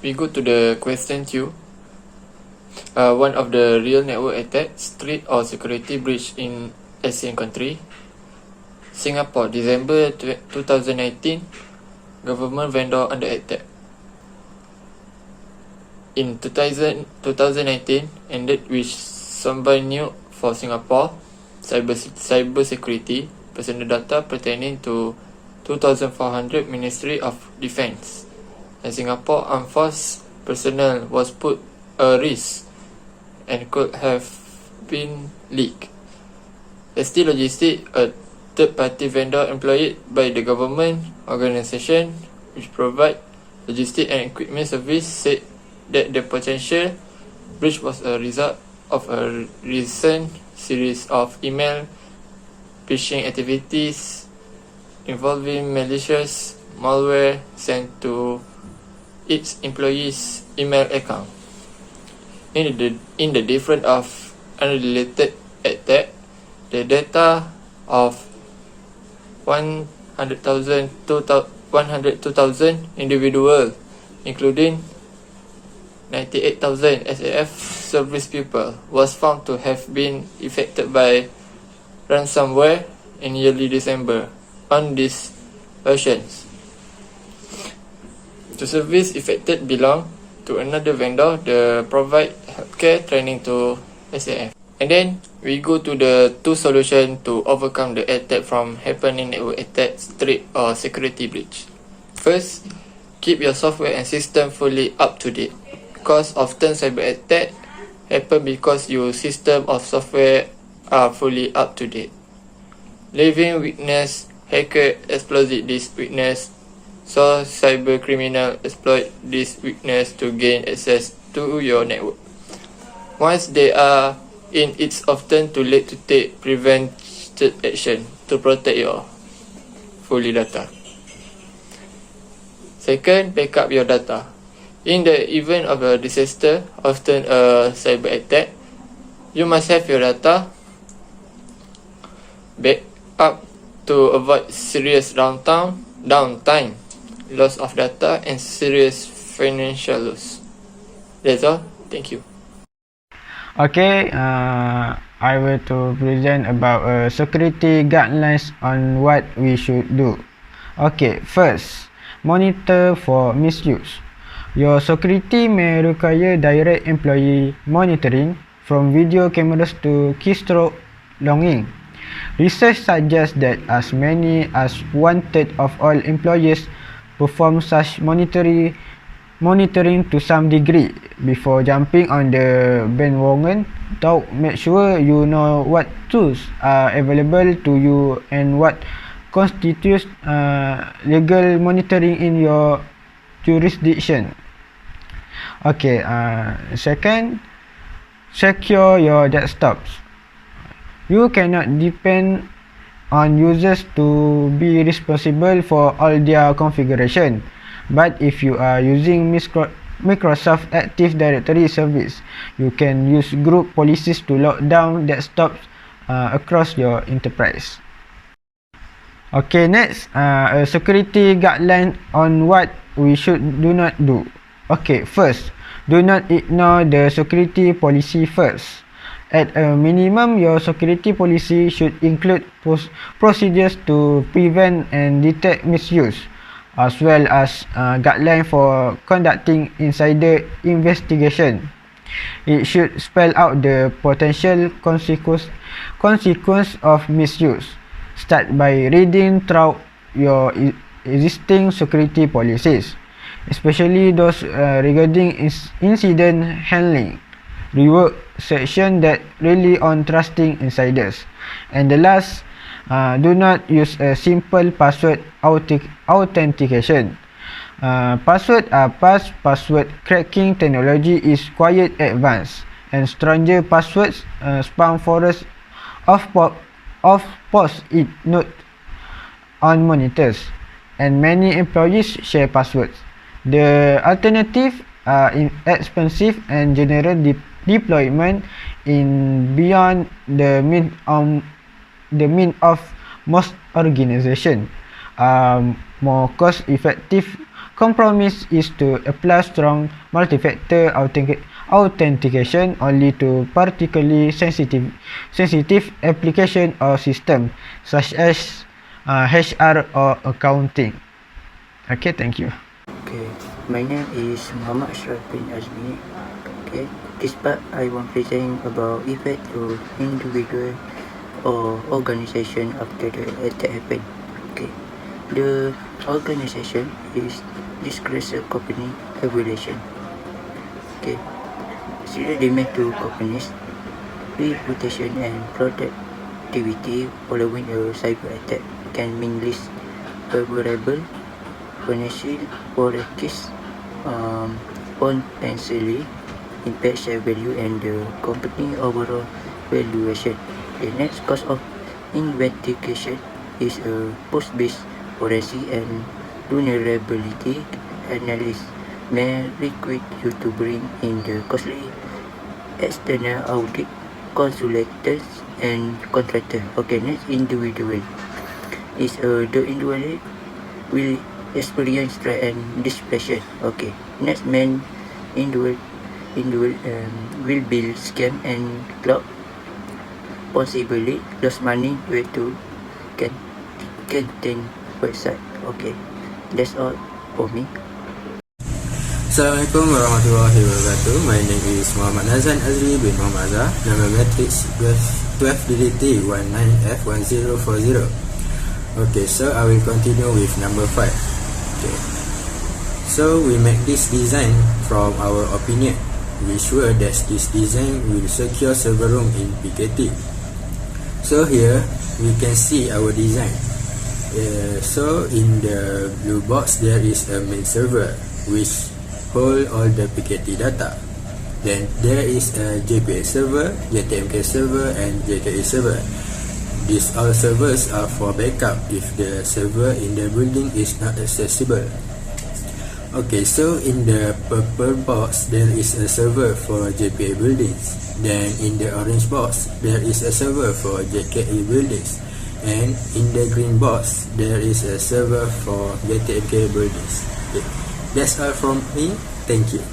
we go to the question two. One of the real network attacks, threat or security breach in ASEAN country. Singapore, December 2019, government vendor under attack. In 2019, ended with somebody new for Singapore, cyber security, personal data pertaining to 2,400 Ministry of Defence, and Singapore Armed Force personnel was put at risk and could have been leaked. ST Logistics, a third-party vendor employed by the government organisation which provide logistics and equipment service, said that the potential breach was a result of a recent series of email phishing activities involving malicious malware sent to its employees' email account. In the different of unrelated attack, the data of 102,000 individuals, including 98,000 SAF service people, was found to have been affected by ransomware in early December on these versions. The service affected belong to another vendor that provide healthcare training to SAF. And then we go to the two solutions to overcome the attack from happening network attacks, threat or security breach. First, keep your software and system fully up to date, because often cyber attack happen because your system of software are fully up to date. Leaving weakness, hacker exploit this weakness, so cyber criminal exploit this weakness to gain access to your network. Once they are in, it's often too late to take preventive action to protect your fully data. Second, backup your data. In the event of a disaster, often a cyber attack, you must have your data back up to avoid serious downtime, loss of data, and serious financial loss. That's all. Thank you. Okay, I will to present about security guidelines on what we should do. Okay, first, monitor for misuse. Your security may require direct employee monitoring, from video cameras to keystroke logging. Research suggests that as many as 1/3 of all employees perform such monitoring to some degree. Before jumping on the bandwagon, make sure you know what tools are available to you and what constitutes legal monitoring in your jurisdiction. Okay, second, secure your desktops. You cannot depend on users to be responsible for all their configuration. But if you are using Microsoft Active Directory service, you can use group policies to lock down desktops across your enterprise. Okay, next, a security guideline on what we should do not do. Okay, first, do not ignore the security policy first. At a minimum, your security policy should include procedures to prevent and detect misuse, as well as guidelines for conducting insider investigation. It should spell out the potential consequence of misuse. Start by reading through your existing security policies, especially those regarding incident handling, reward section that rely on trusting insiders. And the last, do not use a simple password authentication. Password cracking technology is quite advanced, and stronger passwords spam forests of post-it note on monitors, and many employees share passwords. The alternative are expensive and general deployment in beyond the mean of most organizations. More cost-effective compromise is to apply strong multi-factor authentication only to particularly sensitive application or system such as HR or accounting. Okay, thank you. Okay, my name is Muhammad Ashraf bin Azmi. Okay, this part I want to present about effect to individual or organization after the attack happened. Okay, the organization is disgrace a company evaluation. Okay, serious damage to companies reputation and productivity following a cyber attack can mean less favorable financial forecasts, potentially impact share value and the company overall valuation. The next cause of investigation is a post-based forensic and vulnerability analysis may require you to bring in the costly external audit consultants and contractor. Okay, next individual is the individual will experience stress and displeasure. Okay, next man individual will build scam and cloud possibly lose money way to contain website. Okay, that's all for me. Assalamualaikum warahmatullahi wabarakatuh. My name is Muhammad Nazan Azri bin Muhammad Azhar. Number matrix 12DDT 19F1040. Okay, so I will continue with number 5. Okay, so we make this design from our opinion. We sure that this design will secure server room in PKT. So here we can see our design. So in the blue box there is a main server which hold all the PKT data. Then there is a JPA server, JTMK server and JKE server. These all servers are for backup if the server in the building is not accessible. Okay, so in the purple box there is a server for JPA buildings. Then in the orange box there is a server for JKE buildings. And in the green box there is a server for JTMK buildings. Okay. That's all from me. Thank you.